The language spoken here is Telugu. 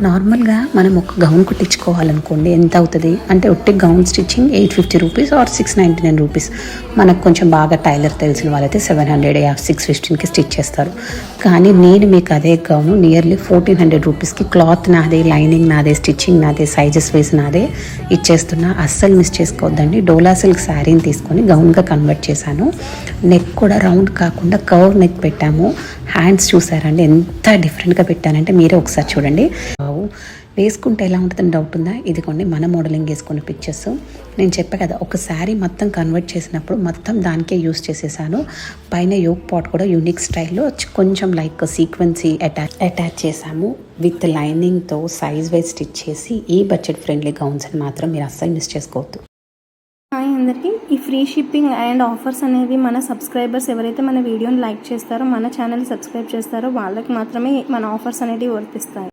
నార్మల్గా మనం ఒక గౌన్ కుట్టించుకోవాలనుకోండి ఎంత అవుతుంది అంటే ఒట్టి gown stitching 850 rupees or 699 rupees. మనకు కొంచెం బాగా టైలర్ తెలిసిన వాళ్ళైతే 700 615కి స్టిచ్ చేస్తారు. కానీ నేను మీకు అదే గౌను నియర్లీ 1400 రూపీస్కి క్లాత్ నాదే, లైనింగ్ నాదే, స్టిచ్చింగ్ నాదే, సైజెస్ వేసి నాదే ఇచ్చేస్తున్నా. అస్సలు మిస్ చేసుకోవద్దండి. డోలా సిల్క్ శారీని తీసుకొని గౌన్గా కన్వర్ట్ చేశాను. నెక్ కూడా రౌండ్ కాకుండా కర్వ్ నెక్ పెట్టాము. హ్యాండ్స్ చూసారండి ఎంత డిఫరెంట్గా పెట్టానంటే మీరే ఒకసారి చూడండి. వేసుకుంటే ఎలా ఉంటుందని డౌట్ ఉందా? ఇదిగోండి మన మోడలింగ్ వేసుకున్న పిక్చర్స్. నేను చెప్పా కదా ఒక శారీ మొత్తం కన్వర్ట్ చేసినప్పుడు మొత్తం దానికే యూస్ చేసేసాను. పైన యోక్ పాట్ కూడా యూనిక్ స్టైల్లో కొంచెం లైక్ సీక్వెన్సీ అటాచ్ చేసాము. విత్ లైనింగ్తో సైజ్ వైజ్ స్టిచ్ చేసి ఈ బడ్జెట్ ఫ్రెండ్లీ గౌన్స్ని మాత్రం మీరు అస్సలు మిస్ చేసుకోవద్దు. హాయ్ అందరికీ. ఈ ఫ్రీ షిప్పింగ్ అండ్ ఆఫర్స్ అనేవి మన సబ్స్క్రైబర్స్ ఎవరైతే మన వీడియోని లైక్ చేస్తారో, మన ఛానల్ సబ్స్క్రైబ్ చేస్తారో వాళ్ళకి మాత్రమే మన ఆఫర్స్ అనేవి వర్తిస్తాయి.